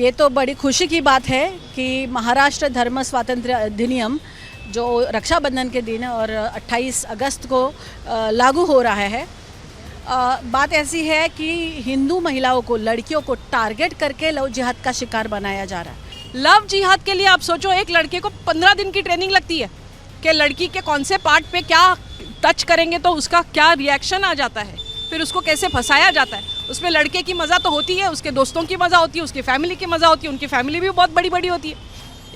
ये तो बड़ी खुशी की बात है कि महाराष्ट्र धर्म स्वातंत्र्य अधिनियम जो रक्षाबंधन के दिन और 28 अगस्त को लागू हो रहा है। बात ऐसी है कि हिंदू महिलाओं को, लड़कियों को टारगेट करके लव जिहाद का शिकार बनाया जा रहा है। लव जिहाद के लिए आप सोचो, एक लड़के को 15 दिन की ट्रेनिंग लगती है कि लड़की के कौन से पार्ट पे क्या टच करेंगे तो उसका क्या रिएक्शन आ जाता है, फिर उसको कैसे फंसाया जाता है। उसमें लड़के की मज़ा तो होती है, उसके दोस्तों की मज़ा होती है, उसकी फैमिली की मज़ा होती है। उनकी फैमिली भी बहुत बड़ी बड़ी होती है,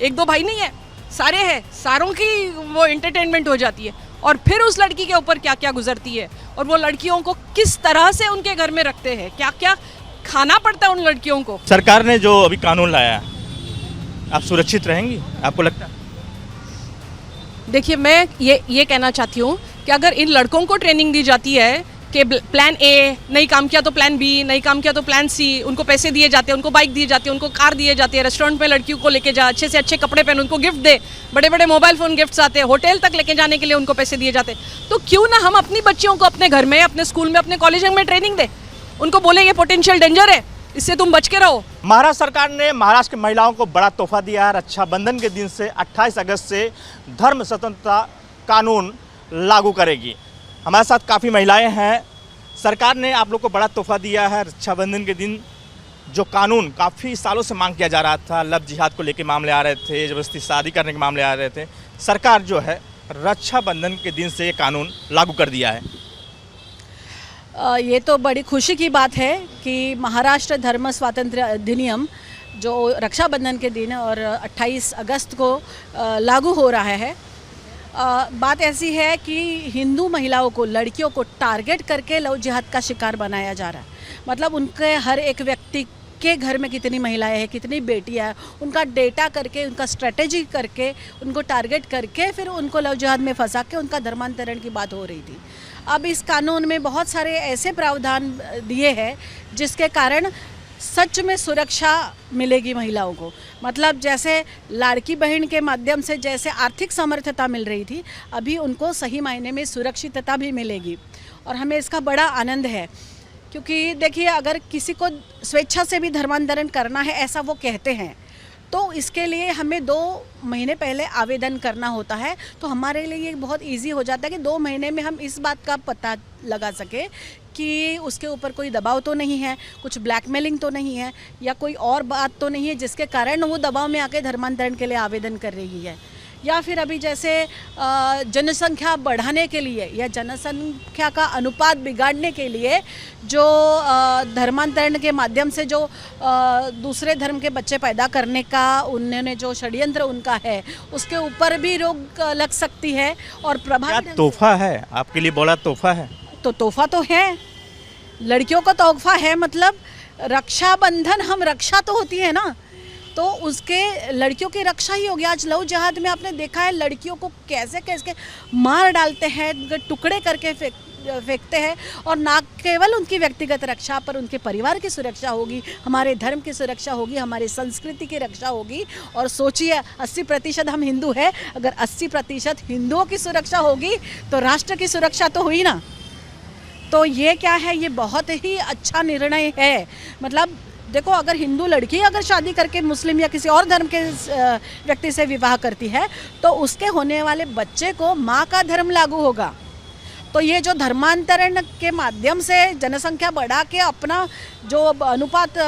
एक दो भाई नहीं है, सारे हैं, सारों की वो एंटरटेनमेंट हो जाती है। और फिर उस लड़की के ऊपर क्या क्या गुजरती है और वो लड़कियों को किस तरह से उनके घर में रखते हैं, क्या क्या खाना पड़ता है उन लड़कियों को। सरकार ने जो अभी कानून लाया, आप सुरक्षित रहेंगी, आपको लगता है? देखिए, मैं ये कहना चाहती हूँ कि अगर इन लड़कों को ट्रेनिंग दी जाती है कि प्लान ए नहीं काम किया तो प्लान बी, नहीं काम किया तो प्लान सी, उनको पैसे दिए जाते हैं, उनको बाइक दिए जाती है, उनको कार दिए जाती है, रेस्टोरेंट में लड़कियों को लेके जा, अच्छे से अच्छे कपड़े पहन, उनको गिफ्ट दे, बड़े बड़े मोबाइल फ़ोन गिफ्ट्स आते हैं, होटल तक लेके जाने के लिए उनको पैसे दिए जाते हैं। तो क्यों ना हम अपनी बच्चियों को अपने घर में, अपने स्कूल में, अपने कॉलेज में ट्रेनिंग दे, उनको बोले ये पोटेंशियल डेंजर है, इससे तुम बच के रहो। महाराष्ट्र सरकार ने महाराष्ट्र की महिलाओं को बड़ा तोहफा दिया है। रक्षाबंधन के दिन से 28 अगस्त से धर्म स्वतंत्रता कानून लागू करेगी। हमारे साथ काफ़ी महिलाएं हैं। सरकार ने आप लोग को बड़ा तोहफा दिया है। रक्षाबंधन के दिन जो कानून काफ़ी सालों से मांग किया जा रहा था, लव जिहाद को लेकर मामले आ रहे थे, ज़बरदस्ती शादी करने के मामले आ रहे थे, सरकार जो है रक्षाबंधन के दिन से ये कानून लागू कर दिया है। ये तो बड़ी खुशी की बात है कि महाराष्ट्र धर्म स्वातंत्र्य अधिनियम जो रक्षाबंधन के दिन और 28 अगस्त को लागू हो रहा है। बात ऐसी है कि हिंदू महिलाओं को, लड़कियों को टारगेट करके लव जिहाद का शिकार बनाया जा रहा है। मतलब उनके हर एक व्यक्ति के घर में कितनी महिलाएं हैं, कितनी बेटियां हैं, उनका डेटा करके, उनका स्ट्रेटेजी करके, उनको टारगेट करके फिर उनको लव जिहाद में फंसा के उनका धर्मांतरण की बात हो रही थी। अब इस कानून में बहुत सारे ऐसे प्रावधान दिए हैं जिसके कारण सच में सुरक्षा मिलेगी महिलाओं को। मतलब जैसे लाड़की बहन के माध्यम से जैसे आर्थिक समर्थता मिल रही थी, अभी उनको सही मायने में सुरक्षितता भी मिलेगी और हमें इसका बड़ा आनंद है। क्योंकि देखिए, अगर किसी को स्वेच्छा से भी धर्मांतरण करना है, ऐसा वो कहते हैं, तो इसके लिए हमें 2 महीने पहले आवेदन करना होता है। तो हमारे लिए ये बहुत इजी हो जाता है कि 2 महीने में हम इस बात का पता लगा सके कि उसके ऊपर कोई दबाव तो नहीं है, कुछ ब्लैकमेलिंग तो नहीं है, या कोई और बात तो नहीं है जिसके कारण वो दबाव में आके धर्मांतरण के लिए आवेदन कर रही है। या फिर अभी जैसे जनसंख्या बढ़ाने के लिए या जनसंख्या का अनुपात बिगाड़ने के लिए जो धर्मांतरण के माध्यम से जो दूसरे धर्म के बच्चे पैदा करने का उन्होंने जो षड्यंत्र उनका है, उसके ऊपर भी रोक लग सकती है। और प्रभावी तोहफा है आपके लिए, बड़ा तोहफा है। तो तोहफा तो है, लड़कियों का तोहफा है। मतलब रक्षाबंधन, हम रक्षा तो होती है ना, तो उसके लड़कियों की रक्षा ही होगी। आज लव जिहाद में आपने देखा है लड़कियों को कैसे कैसे मार डालते हैं, टुकड़े करके फेंकते हैं। और ना केवल उनकी व्यक्तिगत रक्षा पर उनके परिवार की सुरक्षा होगी, हमारे धर्म की सुरक्षा होगी, हमारी संस्कृति की रक्षा होगी। और सोचिए, 80% हम हिंदू हैं, अगर 80% हिंदुओं की सुरक्षा होगी तो राष्ट्र की सुरक्षा तो हुई ना। तो ये क्या है, ये बहुत ही अच्छा निर्णय है। मतलब देखो, अगर हिंदू लड़की अगर शादी करके मुस्लिम या किसी और धर्म के व्यक्ति से विवाह करती है तो उसके होने वाले बच्चे को माँ का धर्म लागू होगा। तो ये जो धर्मांतरण के माध्यम से जनसंख्या बढ़ा के अपना जो अनुपात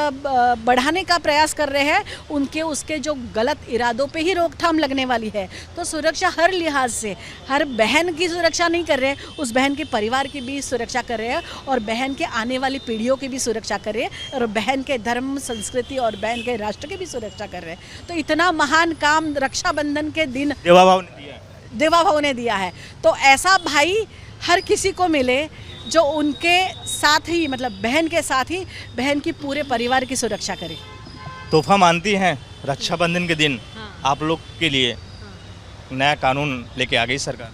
बढ़ाने का प्रयास कर रहे हैं, उसके जो गलत इरादों पे ही रोकथाम लगने वाली है। तो सुरक्षा हर लिहाज से, हर बहन की सुरक्षा नहीं कर रहे हैं, उस बहन के परिवार की भी सुरक्षा कर रहे हैं और बहन के आने वाली पीढ़ियों की भी सुरक्षा कर रहे हैं और बहन के धर्म, संस्कृति और बहन के राष्ट्र की भी सुरक्षा कर रहे हैं। तो इतना महान काम रक्षाबंधन के दिन देवा भाव ने दिया है। तो ऐसा भाई हर किसी को मिले जो उनके साथ ही, मतलब बहन के साथ ही बहन की पूरे परिवार की सुरक्षा करे। तोहफा मानती हैं रक्षाबंधन के दिन? हाँ। आप लोग के लिए नया कानून लेके आ गई सरकार।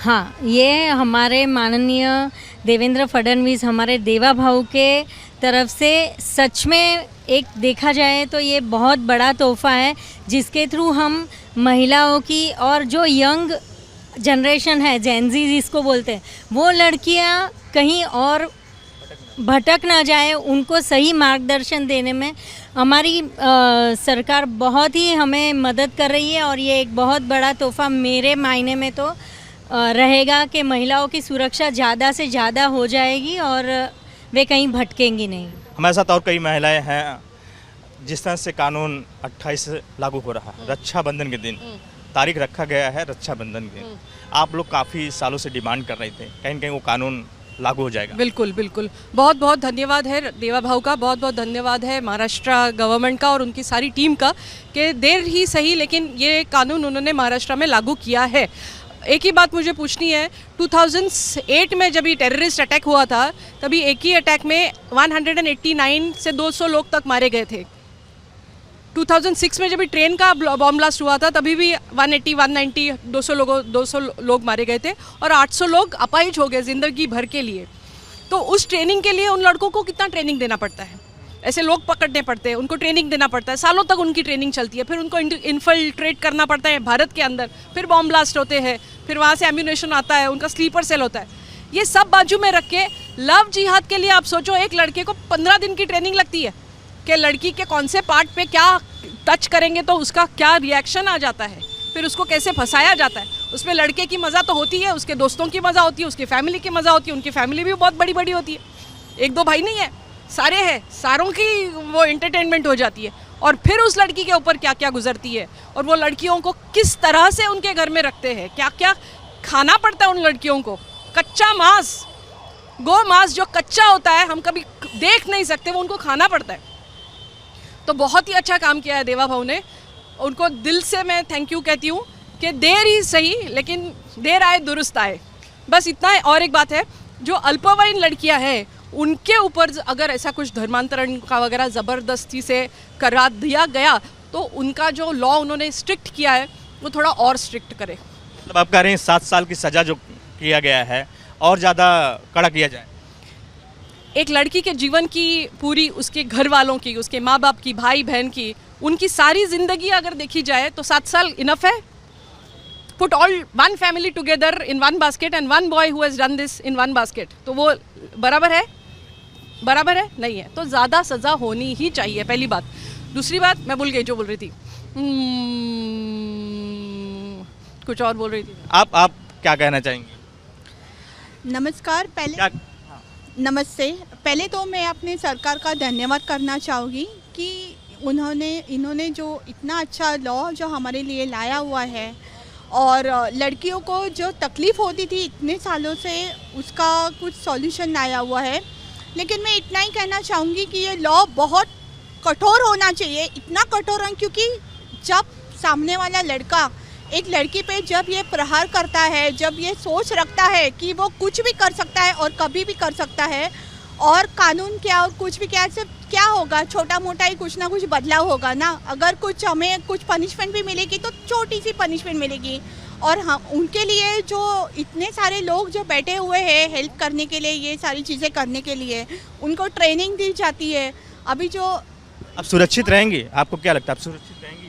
हाँ, ये हमारे माननीय देवेंद्र फडणवीस, हमारे देवा भाऊ के तरफ से सच में एक देखा जाए तो ये बहुत बड़ा तोहफा है, जिसके थ्रू हम महिलाओं की और जो यंग जनरेशन है, जेन ज़ी जिसको बोलते हैं, वो लड़कियां कहीं और भटक ना जाए, उनको सही मार्गदर्शन देने में हमारी सरकार बहुत ही हमें मदद कर रही है। और ये एक बहुत बड़ा तोहफा मेरे मायने में तो रहेगा कि महिलाओं की सुरक्षा ज़्यादा से ज़्यादा हो जाएगी और वे कहीं भटकेंगी नहीं। हमारे साथ और कई महिलाएं हैं। जिस तरह से कानून 28 से लागू हो रहा है, रक्षाबंधन के दिन तारीख रखा गया है रक्षाबंधन के, आप लोग काफ़ी सालों से डिमांड कर रहे थे, कहीं ना कहीं वो कानून लागू हो जाएगा? बिल्कुल बिल्कुल, बहुत बहुत धन्यवाद है देवा भाव का, बहुत बहुत धन्यवाद है महाराष्ट्र गवर्नमेंट का और उनकी सारी टीम का कि देर ही सही लेकिन ये कानून उन्होंने महाराष्ट्र में लागू किया है। एक ही बात मुझे पूछनी है, 2008 में जब ये टेररिस्ट अटैक हुआ था तभी एक ही अटैक में 189 से 200 लोग तक मारे गए थे। 2006 में जब ट्रेन का बॉम्ब ब्लास्ट हुआ था तभी भी 180, 190, 200 लोग मारे गए थे और 800 लोग अपाहिज हो गए ज़िंदगी भर के लिए। तो उस ट्रेनिंग के लिए उन लड़कों को कितना ट्रेनिंग देना पड़ता है, ऐसे लोग पकड़ने पड़ते हैं, उनको ट्रेनिंग देना पड़ता है, सालों तक उनकी ट्रेनिंग चलती है, फिर उनको इन्फिल्ट्रेट करना पड़ता है भारत के अंदर, फिर बॉम्ब ब्लास्ट होते हैं, फिर वहाँ से एम्यूनेशन आता है, उनका स्लीपर सेल होता है। ये सब बाजू में रख के लव जिहाद के लिए आप सोचो, एक लड़के को 15 दिन की ट्रेनिंग लगती है कि लड़की के कौन से पार्ट पे क्या टच करेंगे तो उसका क्या रिएक्शन आ जाता है, फिर उसको कैसे फंसाया जाता है। उसमें लड़के की मज़ा तो होती है, उसके दोस्तों की मज़ा होती है, उसकी फैमिली की मज़ा होती है, उनकी फैमिली भी बहुत बड़ी बड़ी होती है, 1-2 भाई नहीं है, सारे हैं, सारों की वो एंटरटेनमेंट हो जाती है। और फिर उस लड़की के ऊपर क्या क्या गुजरती है और वो लड़कियों को किस तरह से उनके घर में रखते हैं, क्या क्या खाना पड़ता है उन लड़कियों को, कच्चा मांस, गो मांस जो कच्चा होता है हम कभी देख नहीं सकते, वो उनको खाना पड़ता है। तो बहुत ही अच्छा काम किया है देवा भाव ने, उनको दिल से मैं थैंक यू कहती हूँ कि देर ही सही लेकिन देर आए दुरुस्त आए, बस इतना है। और एक बात है, जो अल्पवयीन लड़कियाँ हैं उनके ऊपर अगर ऐसा कुछ धर्मांतरण का वगैरह ज़बरदस्ती से करा दिया गया तो उनका जो लॉ उन्होंने स्ट्रिक्ट किया है वो थोड़ा और स्ट्रिक्ट करे। मतलब आप कह रहे हैं 7 साल की सज़ा जो किया गया है और ज़्यादा कड़ा किया जाए? एक लड़की के जीवन की पूरी, उसके घर वालों की, उसके माँ बाप की, भाई बहन की, उनकी सारी ज़िंदगी अगर देखी जाए तो 7 साल इनफ है। Put all one family together in one basket and one boy who has done this in one basket, तो वो बराबर है? बराबर है? नहीं है। तो ज़्यादा सज़ा होनी ही चाहिए, पहली बात। दूसरी बात मैं भूल गई जो बोल रही थी, कुछ और बोल रही थी। आप क्या कहना चाहेंगे? नमस्कार। नमस्ते। पहले तो मैं अपने सरकार का धन्यवाद करना चाहूँगी कि इन्होंने जो इतना अच्छा लॉ जो हमारे लिए लाया हुआ है और लड़कियों को जो तकलीफ़ होती थी इतने सालों से उसका कुछ सॉल्यूशन लाया हुआ है। लेकिन मैं इतना ही कहना चाहूँगी कि ये लॉ बहुत कठोर होना चाहिए, इतना कठोर है क्योंकि जब सामने वाला लड़का एक लड़की पे जब ये प्रहार करता है, जब ये सोच रखता है कि वो कुछ भी कर सकता है और कभी भी कर सकता है और कानून क्या और कुछ भी क्या, सिर्फ क्या होगा, छोटा मोटा ही कुछ ना कुछ बदलाव होगा ना। अगर कुछ हमें कुछ पनिशमेंट भी मिलेगी तो छोटी सी पनिशमेंट मिलेगी। और हम उनके लिए जो इतने सारे लोग जो बैठे हुए हैं हेल्प करने के लिए, ये सारी चीज़ें करने के लिए उनको ट्रेनिंग दी जाती है। अभी जो अब सुरक्षित रहेंगी, आपको क्या लगता है आप सुरक्षित रहेंगी?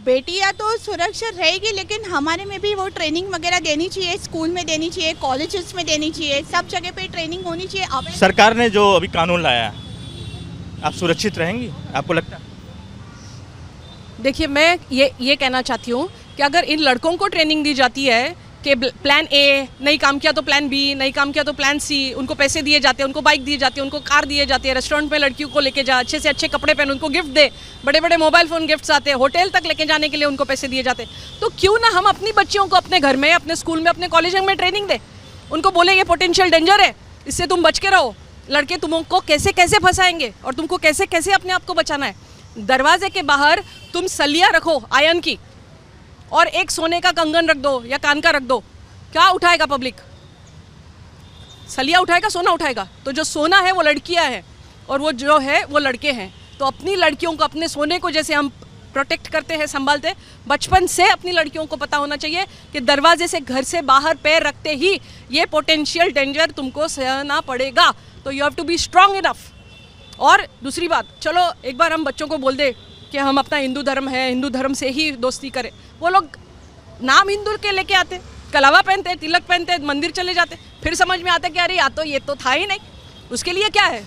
बेटियां तो सुरक्षित रहेगी लेकिन हमारे में भी वो ट्रेनिंग वगैरह देनी चाहिए, स्कूल में देनी चाहिए, कॉलेजेस में देनी चाहिए, सब जगह पे ट्रेनिंग होनी चाहिए। अब सरकार ने जो अभी कानून लाया है, आप सुरक्षित रहेंगी आपको लगता है? देखिए, मैं ये कहना चाहती हूँ कि अगर इन लड़कों को ट्रेनिंग दी जाती है कि प्लान ए नहीं काम किया तो प्लान बी, नहीं काम किया तो प्लान सी, उनको पैसे दिए जाते हैं, उनको बाइक दिए जाती है, उनको कार दिए जाती है, रेस्टोरेंट में लड़कियों को लेके जा, अच्छे से अच्छे कपड़े पहन, उनको गिफ्ट दे, बड़े बड़े मोबाइल फ़ोन गिफ्ट्स आते हैं, होटल तक लेके जाने के लिए उनको पैसे दिए जाते हैं। तो क्यों ना हम अपनी बच्चियों को अपने घर में, अपने स्कूल में, अपने कॉलेज में ट्रेनिंग दे, उनको बोले ये पोटेंशियल डेंजर है, इससे तुम बच के रहो, लड़के तुमको कैसे कैसे फंसाएंगे और तुमको कैसे कैसे अपने आप को बचाना है। दरवाजे के बाहर तुम सलिया रखो आयन की और एक सोने का कंगन रख दो या कान का रख दो, क्या उठाएगा पब्लिक? सलिया उठाएगा, सोना उठाएगा? तो जो सोना है वो लड़कियां हैं और वो जो है वो लड़के हैं। तो अपनी लड़कियों को, अपने सोने को जैसे हम प्रोटेक्ट करते हैं, संभालते, बचपन से अपनी लड़कियों को पता होना चाहिए कि दरवाजे से, घर से बाहर पैर रखते ही ये पोटेंशियल डेंजर तुमको सहना पड़ेगा। तो you have to be strong enough. और दूसरी बात, चलो एक बार हम बच्चों को बोल दे कि हम अपना हिंदू धर्म है, हिंदू धर्म से ही दोस्ती करें, वो लोग नाम हिंदू के लेके आते, कलावा पहनते, तिलक पहनते, मंदिर चले जाते, फिर समझ में आता है कि अरे या तो ये तो था ही नहीं। उसके लिए क्या है,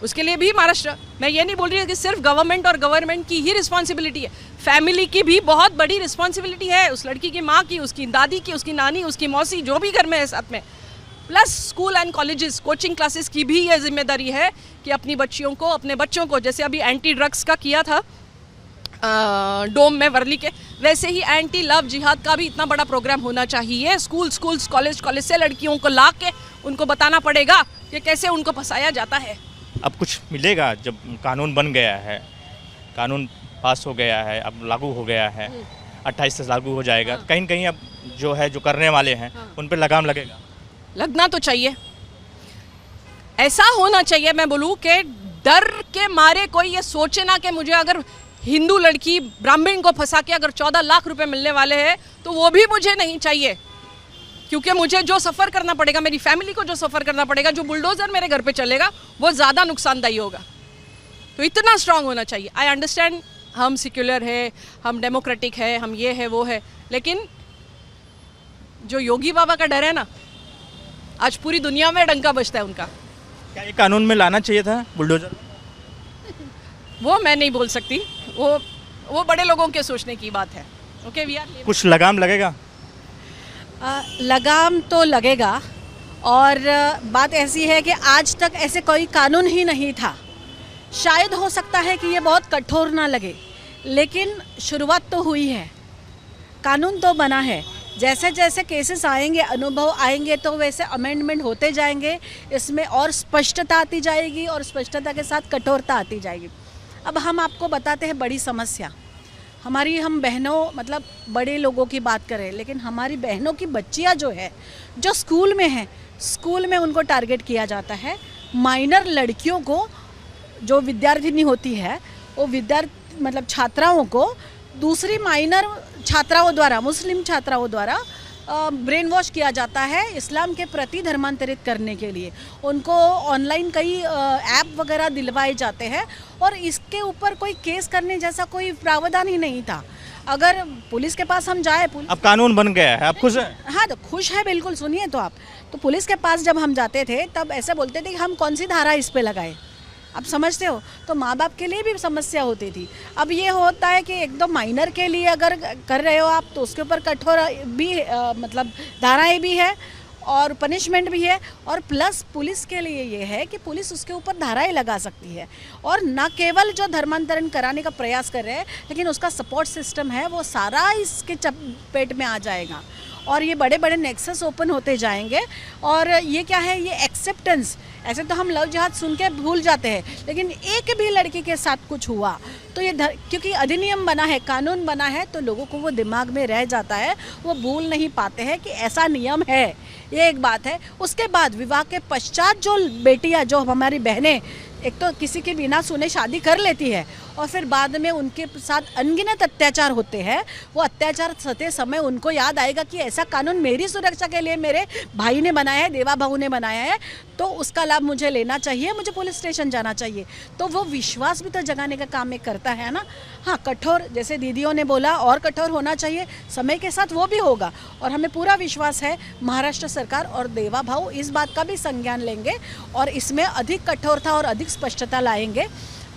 उसके लिए भी महाराष्ट्र, मैं ये नहीं बोल रही कि सिर्फ गवर्नमेंट की ही रिस्पॉन्सिबिलिटी है, फैमिली की भी बहुत बड़ी रिस्पॉन्सिबिलिटी है, उस लड़की की माँ की, उसकी दादी की, उसकी नानी, उसकी मौसी, जो भी घर में है साथ में, plus school and colleges, coaching classes की भी ये जिम्मेदारी है कि अपनी बच्चियों को, अपने बच्चों को, जैसे अभी एंटी ड्रग्स का किया था डोम में वर्ली के, वैसे ही एंटी लव जिहाद का भी इतना बड़ा प्रोग्राम होना चाहिए। स्कूल्स कॉलेज से लड़कियों को ला के उनको बताना पड़ेगा कि कैसे उनको फंसाया जाता है। अब कुछ मिलेगा जब कानून बन गया है, कानून पास हो गया है, अब लागू हो गया है, 28 से लागू हो जाएगा, कहीं न कहीं अब जो है, जो करने वाले हैं उन पर लगाम लगेगा। लगना तो चाहिए, ऐसा होना चाहिए, मैं बोलूँ कि डर के मारे कोई ये सोचे ना कि मुझे अगर हिंदू लड़की ब्राह्मण को फंसा के अगर 14 लाख रुपए मिलने वाले हैं तो वो भी मुझे नहीं चाहिए, क्योंकि मुझे जो सफ़र करना पड़ेगा, मेरी फैमिली को जो सफ़र करना पड़ेगा, जो बुलडोज़र मेरे घर पे चलेगा, वो ज़्यादा नुकसानदायी होगा। तो इतना स्ट्रांग होना चाहिए। आई अंडरस्टैंड, हम सेक्युलर है, हम डेमोक्रेटिक है, हम ये है वो है, लेकिन जो योगी बाबा का डर है ना, आज पूरी दुनिया में डंका बजता है उनका। क्या ये कानून में लाना चाहिए था बुलडोजर? वो मैं नहीं बोल सकती, वो बड़े लोगों के सोचने की बात है। ओके, वी आर कुछ लगाम लगेगा? लगाम तो लगेगा, और बात ऐसी है कि आज तक ऐसे कोई कानून ही नहीं था। शायद हो सकता है कि ये बहुत कठोर ना लगे, लेकिन शुरुआत तो हुई है, कानून तो बना है। जैसे जैसे केसेस आएंगे, अनुभव आएंगे, तो वैसे अमेंडमेंट होते जाएंगे, इसमें और स्पष्टता आती जाएगी, और स्पष्टता के साथ कठोरता आती जाएगी। अब हम आपको बताते हैं बड़ी समस्या हमारी, हम बहनों, मतलब बड़े लोगों की बात करें, लेकिन हमारी बहनों की बच्चियां जो है, जो स्कूल में हैं, स्कूल में उनको टारगेट किया जाता है। माइनर लड़कियों को, जो विद्यार्थिनी होती है, वो मतलब छात्राओं को दूसरी माइनर छात्राओं द्वारा, मुस्लिम छात्राओं द्वारा ब्रेन वॉश किया जाता है इस्लाम के प्रति धर्मांतरित करने के लिए। उनको ऑनलाइन कई ऐप वगैरह दिलवाए जाते हैं, और इसके ऊपर कोई केस करने जैसा कोई प्रावधान ही नहीं था। अगर पुलिस के पास हम जाए, अब कानून बन गया है, आप खुश हैं? हाँ, तो खुश है बिल्कुल। सुनिए तो आप, तो पुलिस के पास जब हम जाते थे तब ऐसे बोलते थे कि हम कौन सी धारा इस पे लगाए, आप समझते हो? तो माँ बाप के लिए भी समस्या होती थी। अब ये होता है कि एकदम माइनर के लिए अगर कर रहे हो आप, तो उसके ऊपर कठोर भी मतलब धाराएं भी है और पनिशमेंट भी है, और प्लस पुलिस के लिए ये है कि पुलिस उसके ऊपर धाराएं लगा सकती है, और न केवल जो धर्मांतरण कराने का प्रयास कर रहे हैं, लेकिन उसका सपोर्ट सिस्टम है वो सारा इसके चपेट में आ जाएगा, और ये बड़े बड़े नेक्सस ओपन होते जाएंगे। और ये क्या है, ये एक्सेप्टेंस। ऐसे तो हम लव जिहाद सुन के भूल जाते हैं, लेकिन एक भी लड़की के साथ कुछ हुआ तो ये क्योंकि अधिनियम बना है, कानून बना है, तो लोगों को वो दिमाग में रह जाता है, वो भूल नहीं पाते हैं कि ऐसा नियम है। ये एक बात है। उसके बाद विवाह के पश्चात जो बेटियां, जो हमारी बहनें एक तो किसी के बिना सुने शादी कर लेती है, और फिर बाद में उनके साथ अनगिनत अत्याचार होते हैं, वो अत्याचार सते समय उनको याद आएगा कि ऐसा कानून मेरी सुरक्षा के लिए मेरे भाई ने बनाया है, देवा बहू ने बनाया है, तो उसका लाभ मुझे लेना चाहिए, मुझे पुलिस स्टेशन जाना चाहिए। तो वो विश्वास भी तो जगाने का काम एक करता है ना। हाँ, कठोर, जैसे दीदियों ने बोला, और कठोर होना चाहिए, समय के साथ वो भी होगा, और हमें पूरा विश्वास है महाराष्ट्र सरकार और देवा भाऊ इस बात का भी संज्ञान लेंगे, और इसमें अधिक कठोरता और अधिक स्पष्टता लाएंगे।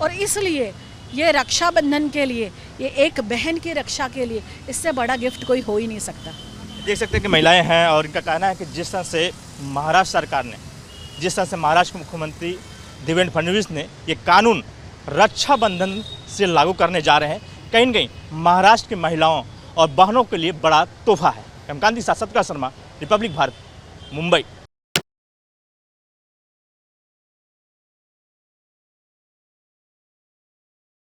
और इसलिए ये रक्षाबंधन के लिए, ये एक बहन की रक्षा के लिए, इससे बड़ा गिफ्ट कोई हो ही नहीं सकता। देख सकते हैं कि महिलाएं हैं, और इनका कहना है कि जिस तरह से महाराष्ट्र सरकार ने, जिस तरह से महाराष्ट्र के मुख्यमंत्री देवेंद्र फडणवीस ने ये कानून रक्षाबंधन से लागू करने जा रहे हैं, कहीं न कहीं महाराष्ट्र की महिलाओं और बहनों के लिए बड़ा तोहफा है। हेमकांत के साथ सत्कार शर्मा, रिपब्लिक भारत, मुंबई।